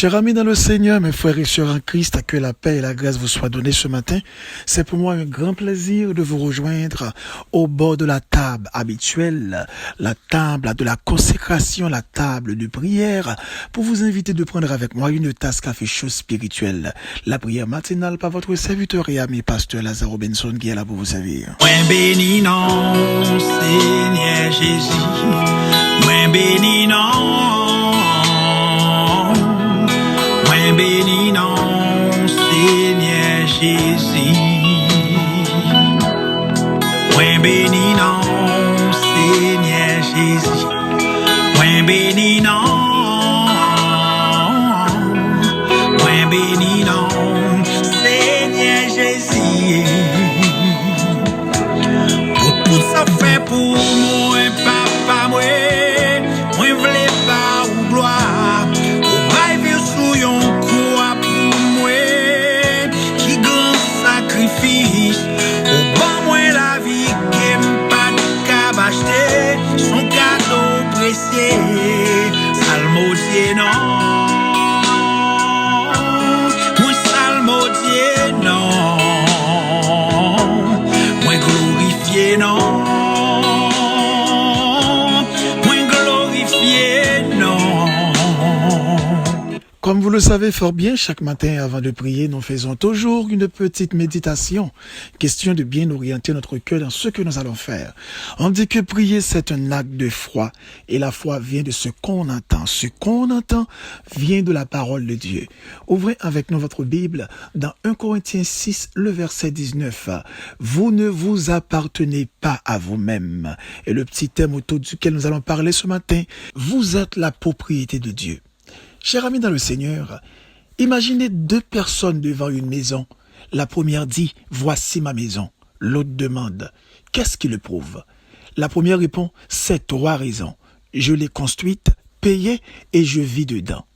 Chers amis dans le Seigneur, mes frères et sœurs en Christ, que la paix et la grâce vous soient données ce matin. C'est pour moi un grand plaisir de vous rejoindre au bord de la table habituelle, la table de la consécration, la table de prière, pour vous inviter de prendre avec moi une tasse café chaud spirituelle. La prière matinale par votre serviteur et ami pasteur Lazare Benson qui est là pour vous servir. Moins béni non, Seigneur Jésus, moins béni non. Moins béni non, Seigneur Jésus. Moins béni non, Seigneur Jésus. Moins béni non. Moins béni non, Seigneur Jésus. Pour tout ça fait pour moi, papa, moi v'lais pas ou gloire. Au bon moins la vie qui m'pas acheter son cadeau précieux, salmodier non, moi salmodier non, moi glorifié non, moi glorifié non. Comme vous le savez fort bien, chaque matin avant de prier, nous faisons toujours une petite méditation. Question de bien orienter notre cœur dans ce que nous allons faire. On dit que prier, c'est un acte de foi. Et la foi vient de ce qu'on entend. Ce qu'on entend vient de la parole de Dieu. Ouvrez avec nous votre Bible dans 1 Corinthiens 6, le verset 19. Vous ne vous appartenez pas à vous-même. Et le petit thème autour duquel nous allons parler ce matin, vous êtes la propriété de Dieu. Chers amis dans le Seigneur, imaginez deux personnes devant une maison. La première dit, voici ma maison. L'autre demande, qu'est-ce qui le prouve? La première répond, c'est trois raisons. Je l'ai construite, payée et je vis dedans.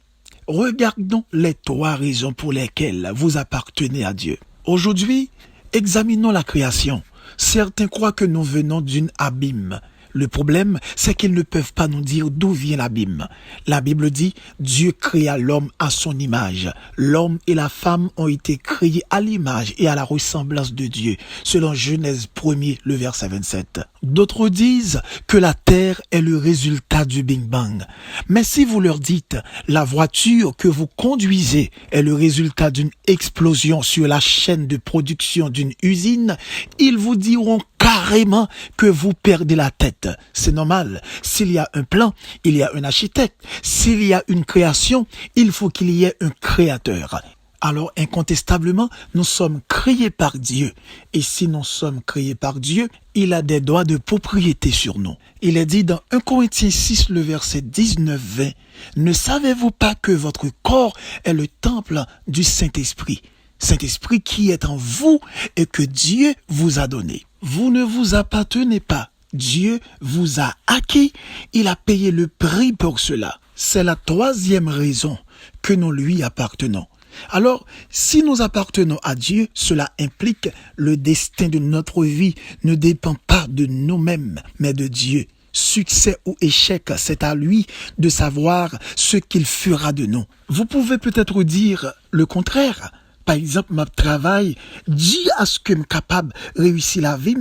Regardons les trois raisons pour lesquelles vous appartenez à Dieu. Aujourd'hui, examinons la création. Certains croient que nous venons d'une abîme. Le problème, c'est qu'ils ne peuvent pas nous dire d'où vient l'abîme. La Bible dit, Dieu créa l'homme à son image. L'homme et la femme ont été créés à l'image et à la ressemblance de Dieu, selon Genèse 1er, le verset 27. D'autres disent que la terre est le résultat du Big Bang. Mais si vous leur dites, la voiture que vous conduisez est le résultat d'une explosion sur la chaîne de production d'une usine, ils vous diront carrément que vous perdez la tête. C'est normal. S'il y a un plan, il y a un architecte. S'il y a une création, il faut qu'il y ait un créateur. Alors, incontestablement, nous sommes créés par Dieu. Et si nous sommes créés par Dieu, il a des droits de propriété sur nous. Il est dit dans 1 Corinthiens 6, le verset 19-20, « Ne savez-vous pas que votre corps est le temple du Saint-Esprit ? Saint-Esprit qui est en vous et que Dieu vous a donné. Vous ne vous appartenez pas. Dieu vous a acquis. Il a payé le prix pour cela. C'est la troisième raison que nous lui appartenons. Alors, si nous appartenons à Dieu, cela implique le destin de notre vie ne dépend pas de nous-mêmes, mais de Dieu. Succès ou échec, c'est à lui de savoir ce qu'il fera de nous. Vous pouvez peut-être dire le contraire. Par exemple, ma travail dit à ce que je suis capable de réussir la vie.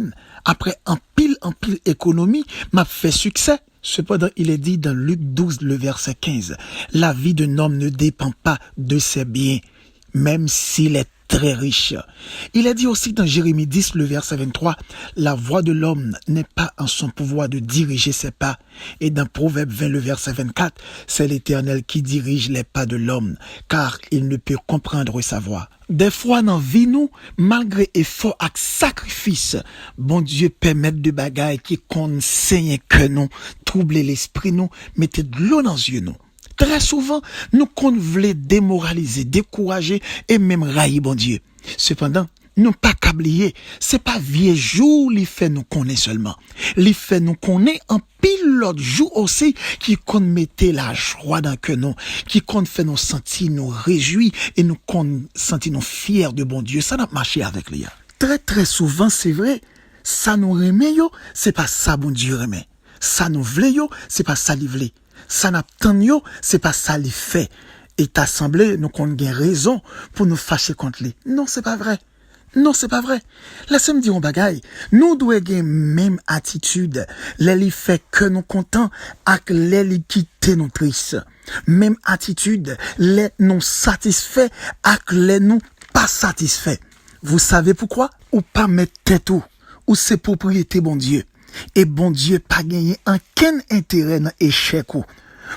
Après en pile économie, m'a fait succès. Cependant, il est dit dans Luc 12, le verset 15, la vie d'un homme ne dépend pas de ses biens, même s'il est très riche. Il est dit aussi dans Jérémie 10, le verset 23, la voix de l'homme n'est pas en son pouvoir de diriger ses pas. Et dans Proverbe 20, le verset 24, c'est l'Éternel qui dirige les pas de l'homme, car il ne peut comprendre sa voix. Des fois, dans vie, nous, malgré effort et sacrifice, bon Dieu permet de bagailles qui conseillent que nous, troubler l'esprit, nous, mettez de l'eau dans les yeux, nous. Très souvent, nous qu'on voulait démoraliser, décourager et même railler bon Dieu. Cependant, nous pas qu'oublier, c'est pas vieux jour li fait nous connaît seulement. Li fait nous connaît en pile l'autre jour aussi qui compte mettre la joie dans que nous, qui compte fait nous sentir nous réjouis et nous compte sentir nous fiers de bon Dieu. Ça n'a pas marché avec lui. Très souvent, c'est vrai, ça nous remet yo, c'est pas ça bon Dieu remet. Ça nous vle yo, c'est pas ça li vle. Ça n'attend yo, c'est pas ça li fait. et t'as semblé nous qu'on a raison pour nous fâcher contre lui. Non, c'est pas vrai. Non, c'est pas vrai. Laissez-moi dire un bagay. Nous devons avoir même attitude. Les fait que nous contents avec les quitter nous tristes. Même attitude. Les non satisfaits avec les nous pas satisfaits. Vous savez pourquoi? Ou pas mettre tête ou c'est propriété bon Dieu. Et bon Dieu pas gagné aucun intérêt dans échec ou.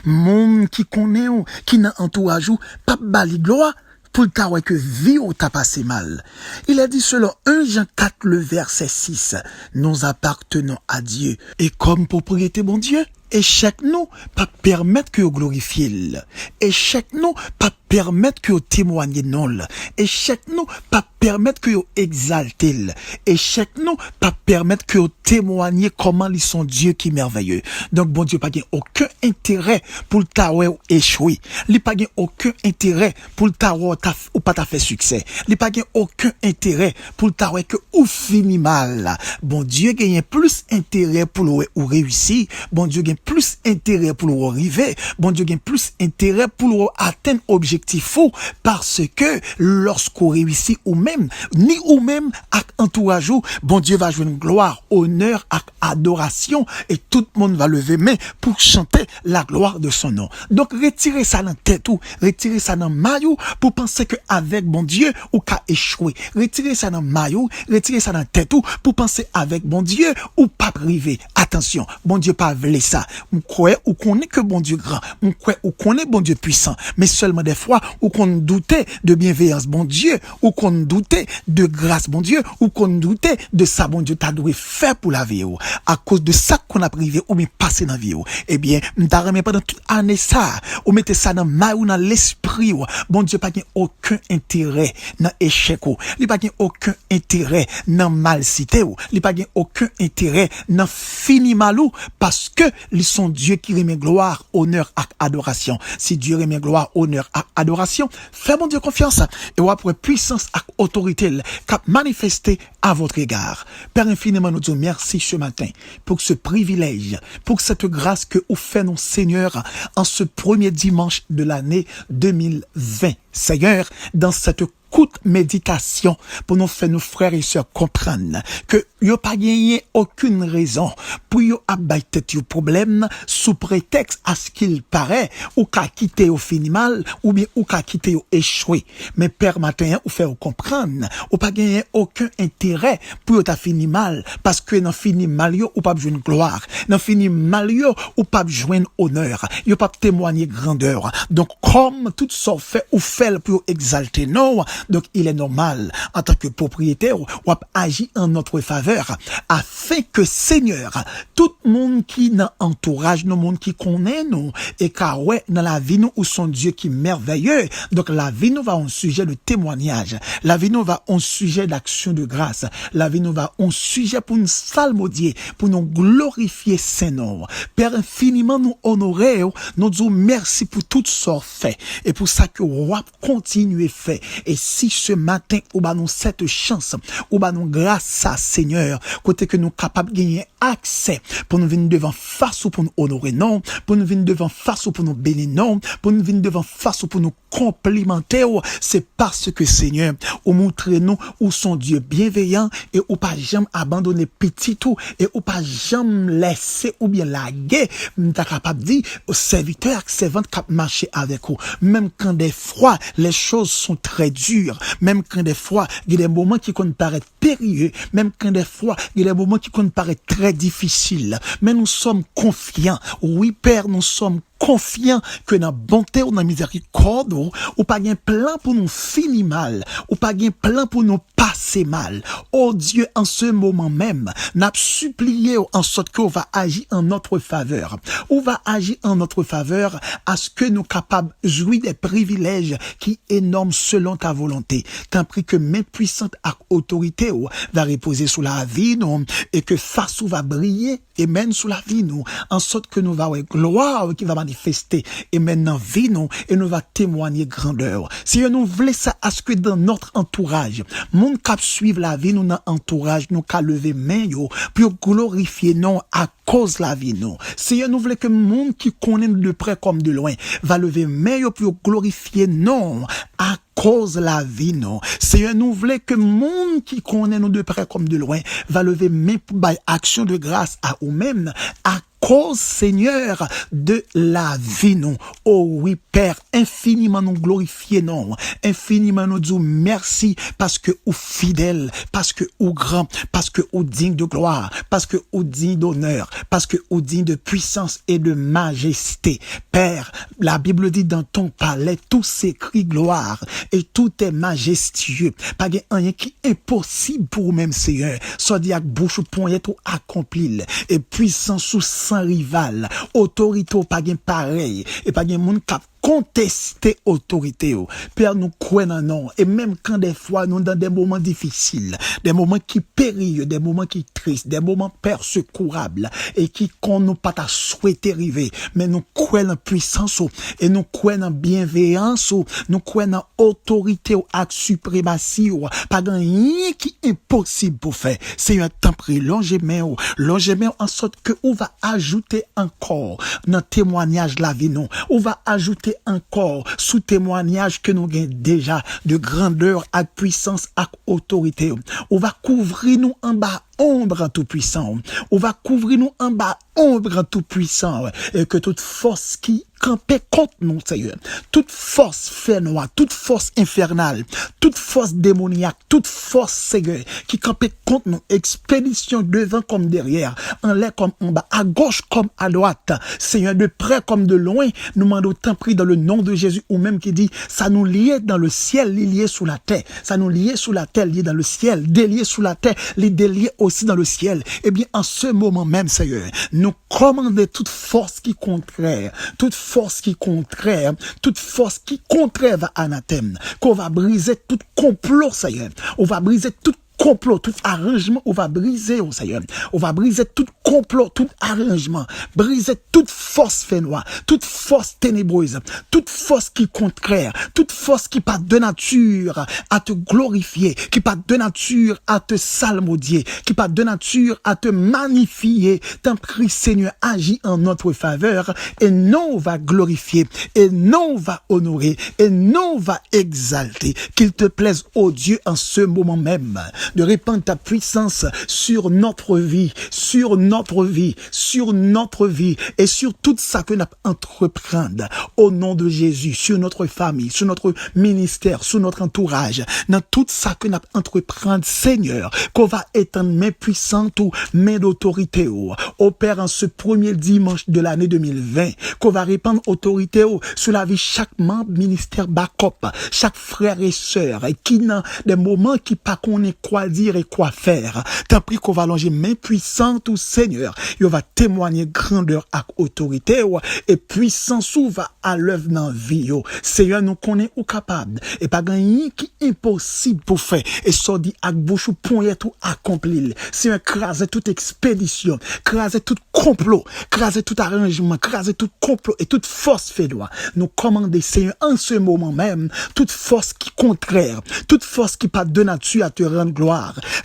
Monde qui connaît ou qui n'a entourage ou pas bali gloire pour le cas que vie ou t'a passé mal. Il a dit selon 1 Jean 4 le verset 6, nous appartenons à Dieu et comme propriété bon Dieu, échec nous pas permettre que vous glorifiez. Échec nous pas permettre que vous témoignez non. Échec nous pas permettre que vous exaltez. Échec nous pas permettre que vous témoignez comment ils sont Dieu qui est merveilleux. Donc bon Dieu pas aucun intérêt pour le taoué échouer. Il pas aucun intérêt pour le taoué ou pas fait succès. Il pas aucun intérêt pour le taoué que ou fini mal. Bon Dieu gagne plus intérêt pour ou réussir. Bon Dieu gagne plus intérêt pour nous arriver, bon Dieu gagne plus intérêt pour nous atteindre objectif fou, parce que lorsqu'on réussit ou même, ni ou même à entourage, bon Dieu va jouer une gloire, honneur, adoration, et tout le monde va lever main pour chanter la gloire de son nom. Donc retirez ça dans tête ou, retirez ça dans maillot pour penser que avec bon Dieu ou qu'à échouer. Retirez ça dans maillot, retirez ça dans tête ou pour penser avec bon Dieu ou pas privé. Attention, bon Dieu pas voulu ça. On croit ou connaît que bon Dieu grand, on croit ou connaît bon Dieu puissant, mais seulement des fois où qu'on doutait de bienveillance bon Dieu, ou qu'on doutait de grâce bon Dieu, ou qu'on doutait de ça bon Dieu t'a doué faire pour la vie à cause de ça qu'on a privé ou mais passé dans la vie. Eh bien, m'ta remet pendant toute année ça, ou mettez ça dans ma ou dans l'esprit bon Dieu pas aucun intérêt dans échec ou, il pas aucun intérêt dans mal cité ou, il pas aucun intérêt dans fini malou parce que ils sont Dieu qui remet gloire, honneur et adoration. Si Dieu remet gloire, honneur et adoration, fais mon Dieu confiance et ou après puissance et autorité qu'a manifesté à votre égard. Père infiniment nous disons merci ce matin pour ce privilège, pour cette grâce que vous faites nos Seigneur en ce premier dimanche de l'année 2020. Seigneur, dans cette courte méditation pour nous faire nos frères et sœurs comprendre que yo pas gagné aucune raison pour yo abattre tes problème sous prétexte à ce qu'il paraît ou qu'a quitté au fini mal ou bien ou qu'a quitté au échoué. Mais Père matin ou faire comprendre ou pas gagné aucun intérêt pour yo t'a fini mal parce que dans fini mal yo ou pas joindre gloire, dans fini mal yo ou pas joindre honneur, yo pas témoigner grandeur. Donc comme tout ça fait ou fait pour exalter non. Donc, il est normal, en tant que propriétaire, ou agir en notre faveur, afin que Seigneur, tout le monde qui n'a entourage, le monde qui connaît nous, et car ouais, dans la vie nous, où son Dieu qui est merveilleux, donc la vie nous va en sujet de témoignage, la vie nous va en sujet d'action de grâce, la vie nous va en sujet pour nous salmodier, pour nous glorifier Saint nom. Père infiniment nous honorer, nous disons merci pour tout ce fait, et pour ça que roi continue fait, et si ce matin, ou bah nous cette chance, ou bah nous grâce à Seigneur, côté que nous capables de gagner accès pour nous venir devant face ou pour nous honorer non, pour nous venir devant face ou pour nous bénir non, pour nous venir devant face ou pour nous complimenter, c'est parce que Seigneur, ou montrez nous où son Dieu bienveillant et ou pas jamais abandonner petit tout et ou pas jamais laisser ou bien laguer, t'as capable de dire aux serviteurs et servantes qui marcher avec vous, même quand des fois les choses sont très dures, même quand des fois il y a des moments qui nous paraissent périlleux, même quand des fois il y a des moments qui nous paraissent très difficiles, mais nous sommes confiants. Oui Père, nous sommes confiant que dans bonté ou dans miséricorde ou pas un plan pour nous finir mal ou pas un plan pour nous passer mal. Oh Dieu, en ce moment même, n'a supplié en sorte qu'on va agir en notre faveur. On va agir en notre faveur à ce que nous capables de jouir des privilèges qui énormes selon ta volonté. Tant pis que main puissante à autorité va reposer sous la vie nous et que face va briller et même sous la vie nous en sorte que nous va gloire qui va manifester et maintenant vie nous et nous va témoigner grandeur. Seigneur, nous voulons ça à ce que dans notre entourage, monde cap suivre la vie nous dans entourage, nous ca lever main yo pour glorifier non à cause la vie nous. Seigneur, nous voulons que monde qui connaît de près comme de loin va lever main yo pour glorifier non à cause la vie non. Seigneur, nous voulons que monde qui connaît nous de près comme de loin va lever main pour bailler action de grâce à eux-mêmes à cause, Seigneur, de la vie, non. Oh oui, Père, infiniment nous glorifier, non. Infiniment nous disons merci parce que ou fidèle, parce que ou grand, parce que ou digne de gloire, parce que ou digne d'honneur, parce que ou digne de puissance et de majesté. Père, la Bible dit dans ton palais, tout s'écrit gloire et tout est majestueux. Pas rien qui est impossible pour même, Seigneur. Soit dit avec bouche point tout accompli et puissance sous sans rival, autorité pas gain pareil et pas gain monde cap contester autorité. Père, nous croyons non. Et même quand des fois nous dans des moments difficiles, des moments qui périlleux, des moments qui tristes, des moments persecourables et qui qu'on nous pas à souhaiter arriver, mais nous croyons en puissance et nous croyons en bienveillance, nous croyons en autorité ou acte suprématie ou pas rien qui est impossible pour faire. C'est un temps pris, longez-moi en sorte que on va ajouter encore dans témoignage la vie non. On va ajouter encore sous témoignage que nous gagnons déjà de grandeur à puissance à autorité. On va couvrir nous en bas ombre en tout puissant. On va couvrir nous en bas ombre en tout puissant et que toute force qui campait contre nous, Seigneur, toute force fait noire, toute force infernale, toute force démoniaque, toute force, Seigneur, qui campait contre nous, expédition devant comme derrière, en l'air comme en bas, à gauche comme à droite, Seigneur, de près comme de loin, nous demandons tant pris dans le nom de Jésus, ou même qui dit, ça nous liait dans le ciel, lié sous la terre, ça nous liait sous la terre, lié dans le ciel, délié sous la terre, les déliés aussi dans le ciel. Eh bien, en ce moment même, Seigneur, nous commandons toute force qui contraire, toute force qui contraire va anathème, qu'on va briser tout complot, Seigneur. On va briser tout complot, tout arrangement, on va briser, oh Seigneur. On va briser tout complot, tout arrangement, briser toute force fait noire, toute force ténébreuse, toute force qui contraire, toute force qui part de nature à te glorifier, qui part de nature à te salmodier, qui part de nature à te magnifier. Tant pis, Seigneur, agis en notre faveur et non on va glorifier, et non on va honorer, et non on va exalter. Qu'il te plaise, oh Dieu, en ce moment même, de répandre ta puissance sur notre vie, sur notre vie, sur notre vie et sur tout ça que nous entreprendre au nom de Jésus, sur notre famille, sur notre ministère, sur notre entourage, dans tout ça que nous entreprendre, Seigneur, qu'on va étendre main puissante ou main d'autorité au Père en ce premier dimanche de l'année 2020, qu'on va répandre autorité sur la vie chaque membre ministère backup, chaque frère et sœur et qui dans des moments qui pas qu'on est quoi dire et quoi faire. Tant pis qu'on va longer main puissante au Seigneur. Il va témoigner grandeur avec autorité et puissance ou va à l'œuvre dans vie. Seigneur, nous connaît ou capable et pas gagner qui impossible pour faire et ça dit avec bouche ou point tout accompli. Seigneur, craser toute expédition, craser tout complot, craser tout arrangement, craser tout complot et toute force fait droit. Nous commander, Seigneur, en ce moment même, toute force qui contraire, toute force qui pas de nature à te rendre gloire,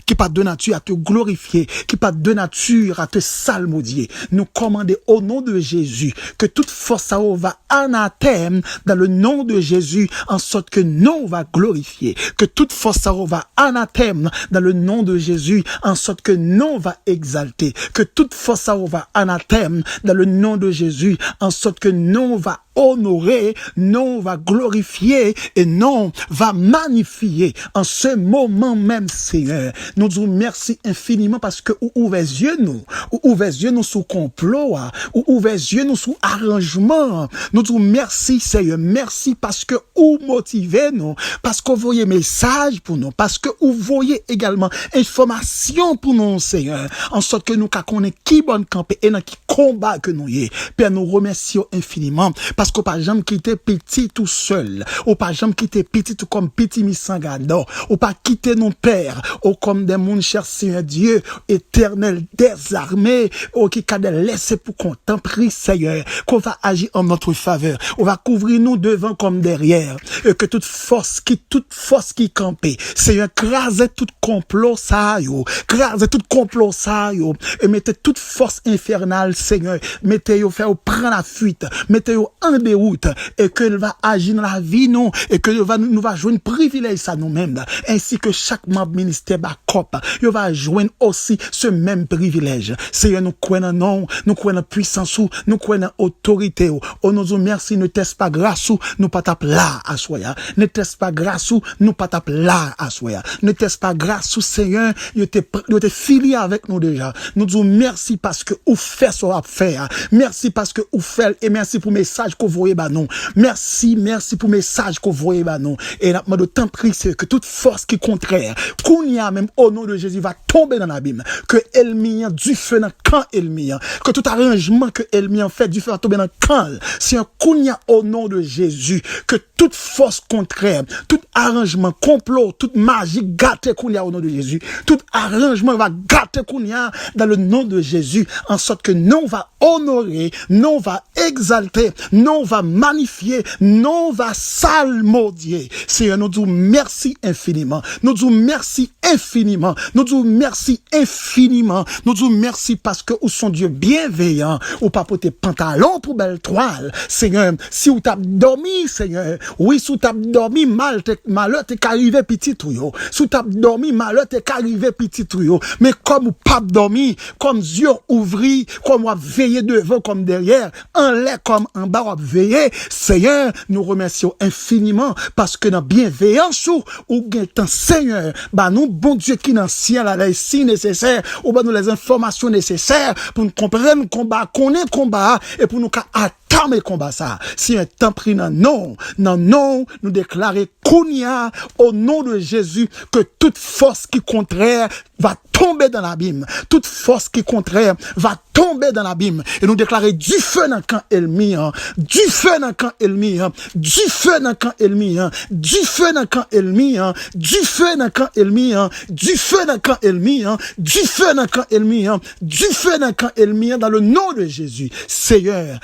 qui pas de nature à te glorifier, qui pas de nature à te salmodier. Nous commander au nom de Jésus que toute force va anathème dans le nom de Jésus en sorte que nous va glorifier, que toute force va anathème dans le nom de Jésus en sorte que nous va exalter, que toute force va anathème dans le nom de Jésus en sorte que nous va honorer, non va glorifier et non va magnifier en ce moment même, Seigneur. Nous disons merci infiniment parce que ou ouvrez yeux nous sous complot, ou ouvrez yeux nous sous arrangement. Nous disons merci, Seigneur, merci parce que ou motivez nous, parce que vous voyez message pour nous, parce que vous voyez également information pour nous, Seigneur, en sorte que nous connaissons qui bonne camper et dans qui combat que nous y est. Père, nous remercions infiniment parce qu'on pas jamais quitté petit tout seul, ou pas jamais quitté petit tout comme petit misangado, ou pas quitté nos pères, ou comme des mondes cher Seigneur Dieu, éternel des armées, ou qui a laissé pour contempler Seigneur, qu'on va agir en notre faveur, on va couvrir nous devant comme derrière, et que toute force qui campait, Seigneur, crasez tout complot ça yo, crasez tout complot ça yo, et mettez toute force infernale, Seigneur, mettez-yo faire prendre la fuite, mettez-yo en déroute, et qu'elle va agir dans la vie nous, et que nous va jouer un privilège ça nous-mêmes, ainsi que chaque membre ministère backup, il va joindre aussi ce même privilège. Seigneur, nous croyons non, nous croyons en puissance, nous croyons en autorité. Oh, nous merci, ne teste pas grâce, nous pas tape là à soya. Ne teste pas grâce, nous pas tape là à soya. Ne teste pas grâce, Seigneur, il était filié avec nous déjà. Nous disons merci parce que vous faites ce qu'on a fait. Merci parce que vous faites, et merci pour le message que vous voyez, bah non. Merci pour le message que vous voyez, bah non. Et là, de temps pris, c'est que toute force qui est contraire, qu'on y a même au nom de Jésus, va tomber dans l'abîme. Que Elmien, du feu dans le camp Elmien. Que tout arrangement que Elmien fait, du feu va tomber dans le camp. C'est un kounia au nom de Jésus. Que toute force contraire, tout arrangement, complot, toute magie gâtée kounia au nom de Jésus. Tout arrangement va gâter kounia dans le nom de Jésus. En sorte que non va honorer, non va exalter, non va magnifier, non va salmodier. Seigneur, nous disons merci infiniment. Nous disons merci infiniment. Nous disons merci infiniment. Nous disons merci parce que vous sont Dieu bienveillant. Ou pas pour tes pantalons pour belle toile. Seigneur, si vous t'as dormi, Seigneur, oui, si vous t'as dormi, malheur t'es qu'arrivé petit tuyau. Si vous t'as dormi, malheur t'es qu'arrivé petit tuyau. Mais comme vous pas dormi, comme yeux ouvris, comme vous veillé devant, comme derrière, en l'air comme en bas, vous veillé. Seigneur, nous remercions infiniment parce que dans bienveillance ou gain Seigneur, bah nous, bon Dieu qui dans le ciel, là, si nécessaire, ou bah nous les informations nécessaires pour nous comprendre le combat, connaître le combat, et pour nous attendre le combat ça. Si un temps pris non, nous déclarer Kounia, au nom de Jésus, que toute force qui contraire va tomber dans l'abîme. Toute force qui contraire va tomber dans l'abîme. Et nous déclarer du feu dans le camp ennemi, du feu dans le camp ennemi, du feu dans le camp ennemi, du feu dans le camp ennemi, du feu dans le camp ennemi, du feu dans le camp ennemi, du feu dans le camp ennemi, du feu dans le camp ennemi, dans le nom de Jésus. Seigneur,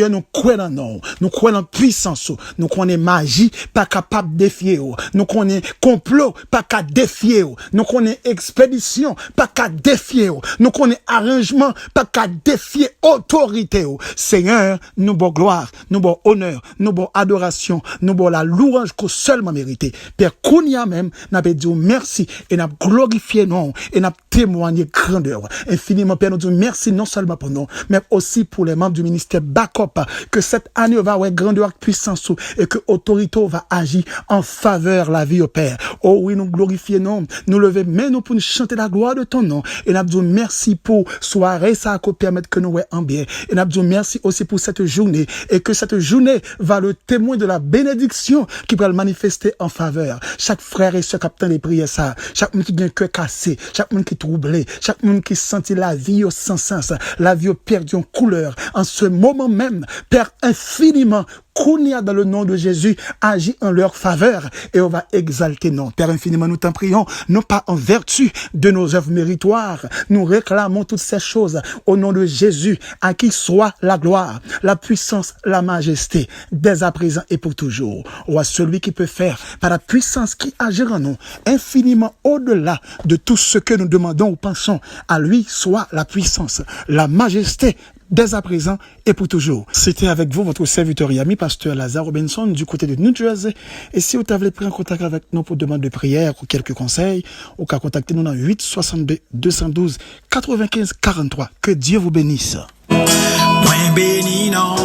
nous croyons non, nous croyons en puissance, nous croyons magie, pas capable de défier, nous croyons complot, pas capable de défier, nous croyons expédition, pas capable de défier, nous croyons arrangement, pas capable de défier autorité. Seigneur, nous bon gloire, nous bon honneur, nous bon adoration, nous bon la louange qu'on seulement mérité. Père Kounia même, n'a pas dit merci et n'a glorifié non et n'a témoigné grandeur. Infiniment, Père, nous disons merci non seulement pour nous, mais aussi pour les membres du ministère backup, que cette année va avoir grandeur, puissance et que autorité va agir en faveur de la vie au Père. Oh oui, nous glorifions non, nous lever mais nous pour nous chanter la gloire de ton nom et nous disons merci pour soirée ça qui permettre que nous soyons en bien et nous disons merci aussi pour cette journée et que cette journée va le témoin de la bénédiction qui va le manifester en faveur. Chaque frère et sœur capitaine des prières ça, chaque monde qui a un cœur cassé, chaque monde qui est troublé, chaque monde qui sentit la vie au sans sens, la vie au perdu en couleur, en ce moment même, Père infiniment, Kounia dans le nom de Jésus agit en leur faveur et on va exalter non. Père infiniment, nous t'en prions, non pas en vertu de nos œuvres méritoires, nous réclamons toutes ces choses au nom de Jésus, à qui soit la gloire, la puissance, la majesté, dès à présent et pour toujours. Ou à celui qui peut faire par la puissance qui agira en nous, infiniment au-delà de tout ce que nous demandons ou pensons, à lui soit la puissance, la majesté, dès à présent et pour toujours. C'était avec vous votre serviteur et ami, pasteur Lazare Robinson du côté de New Jersey. Et si vous avez pris en contact avec nous pour demande de prière ou quelques conseils, ou qu'à contacter nous dans 8 62 212 95 43. Que Dieu vous bénisse. Moins béni non,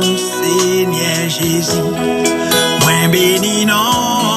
Seigneur Jésus. Moins béni non.